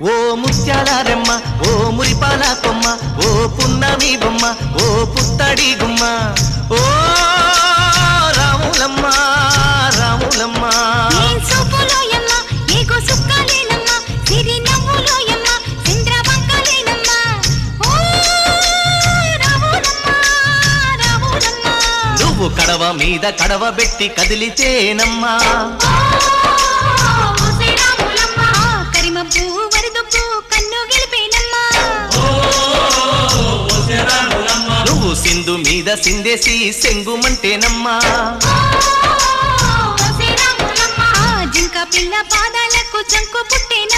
ఓ ముత్యాల రెమ్మ ఓ మురిపాల కొమ్మ ఓ పున్నమి బొమ్మ ఓ పుత్తడి గుమ్మ ఓ రాములమ్మ రాములమ్మ నువ్వు కడవ మీద కడవ పెట్టి కదిలితేనమ్మా నువ్వు సింధు మీద సిందేసి సెంగుమంటేనమ్మా జింక పిల్ల పాదాలకు జంకు పుట్టేన